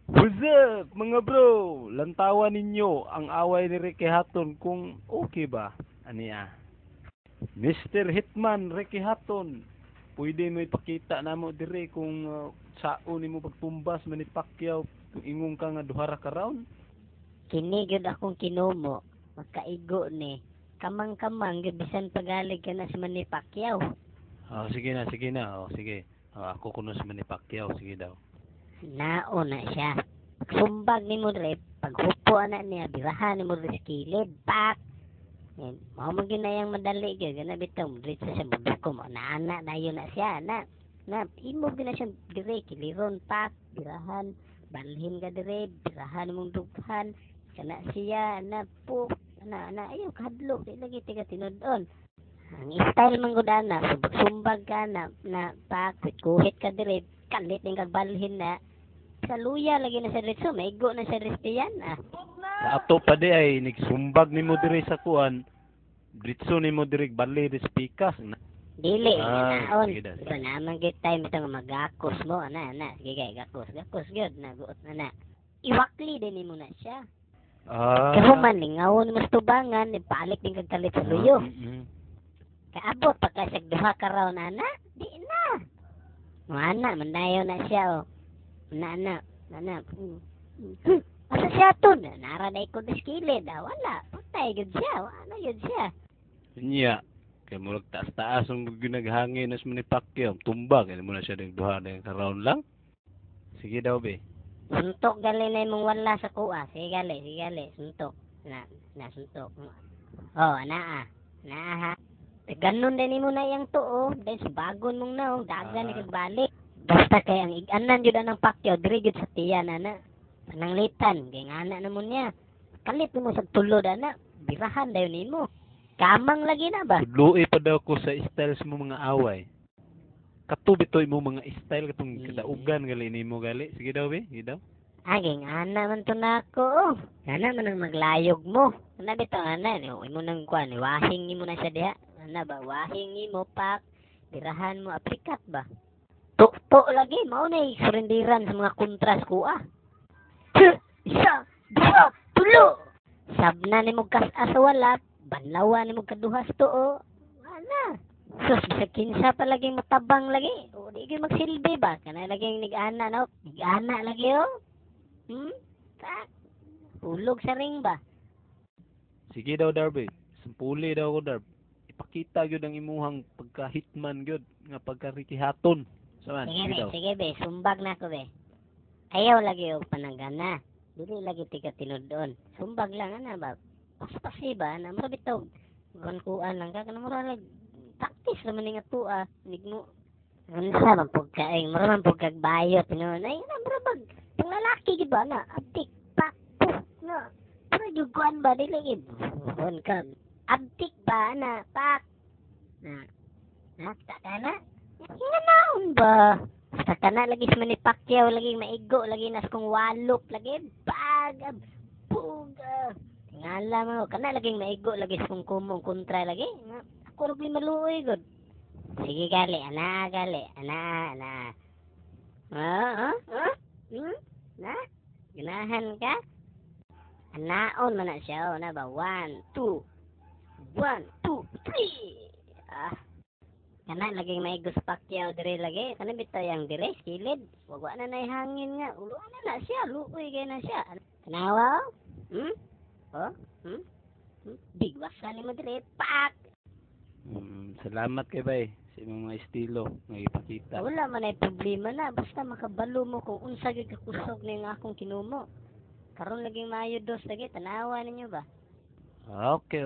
What's up, mga bro? Lantawan ninyo ang away ni Ricky Hatton kung okay ba? Aniya. Mr. Hitman Ricky Hatton, pwede mo ipakita namo dire kung sao nimo pagtumbas man ni Pacquiao kung ingong ka nga duha ra ka round? Kini gyud akong kinumo, magkaigo ni. Kamang-kamang gyud bisan pagalig ka na si Manny Pacquiao. Sige na, sige na. Sige. Ako kuno si Manny Pacquiao, sige daw. Nao na siya. Sumbag ni mo dre, paghupo na niya, birahan ni mo dre sa kilid, pak! Yan, mao man gyud na yang madali gyud, gana bitaw mo dre sa buduko mo, naana na yun na siya, na imo gyud na siya dire, kiliron, pak, birahan, balhin ka dire, birahan mong dughan, kana siya, na po, ayaw kahadlok, di lagi tiga tinudon. Ang style man gud ana, sumbag ka na pak, kuhit ka dire, kalit ning kagbalhin na, sa luya lagi na sa diretso, maigo na sa Ristiyan Sa ato pa di ay nigsumbag nimo dire sa kuan. Diretso nimo dire bali di pikas. Dili, naon. sige daw. Ito naman git time ito nga magakos mo, sige kay gakos gyud na guot na. Iwakli din mo na siya. Pero man lingawon mo tubangan, ipalik din kag kalit sa luyo. Kaabot pa ka sa duha ka raw na, di na. Mana mandayo na siya Nana. Asa siya to? Nara na ikot na skilid. Wala. Patay yun siya. Ano yun siya? Nya. Kaya mo taas-taas ang naghangin as ni Pacquiao. Tumbag. Kaya mo na siya duha na ka-round lang. Sige daw, be. Suntok gali na mong wala sa kuha. Sige gali. Suntok. Suntok. Naa ha. Ganun din mo na yung to, Then bagon mong na, dagan ni kagbalik. Basta kay ang iganan yun ng Pacquiao, diri yun sa tiyan, pananglitan, kay nga na mo niya. Kalit mo sa tulod, birahan daw ni mo. Kamang lagi na ba? Tudloy pa daw ko sa styles mo mga away. Katubitoy mo mga style katong kadaugan gali nimo gali. Sige daw, be. Sige daw. Aging ana man to nako. Ana man ang maglayog mo. Ana bitaw imo nang kuan, wahing nimo na siya diha. Ana ba wahing nimo pak, birahan mo aplikat ba? Tukpo lagi, mao na surindiran sa mga kontras ko Isa, dua, tulo. Sabna ni mo kas-as wala, banlawan ni mo kaduhas to Wala. Sus, sa kinsa pa laging matabang lagi. Di kayo magsilbi ba? Kana laging nig-ana Nig-ana lagi Tak. Hulog sa ring ba? Sige daw, Darby. Sampuli daw ko, Darb. Ipakita gyud ang imuhang pagka-hitman gyud nga pagka-Ricky Hatton. Saman, sige be, sumbag na ko be. Ayaw lagi og pananggana. Dili lagi tika tinudon. Sumbag lang ba? Paspasi ba na mo bitaw. Kuan lang ka kana mo lag taktis naman nga tuwa. Nigmo. Unsa man pug kaing, mo man pug kag bayot no. Nay na brabag. Pang lalaki gid ba na abtik pak na. Pero juguan ba dili gid. Kon ka. Abtik ba na pak. Kana? Hinaon ba? Basta kana lagi sa Manny Pacquiao, lagi maigo, lagi nas kong walop, lagi bag, buga. Tingala mo, kana lagi maigo, lagi sa kong kumong kontra, lagi. Ako rin maluoy, god. Sige, gali, ana. Ganahan ka? Anaon man na siya, na ba? 1, 2, 3. Kana laging may gusto Pacquiao dire lagi. Kana bitaw yang dire kilid. Wagwa na nay hangin nga. Ulo na siya. Luoy kay na siya. Kanawa? Bigwasa ni mo dire. Pak! Salamat kay bay sa imong mga estilo nga ipakita. Wala man ay problema na. Basta makabalo mo kung unsa gyud kakusog ni nga akong kinumo. Karon laging maayo dos lagi. Tanawa ninyo ba? Okay.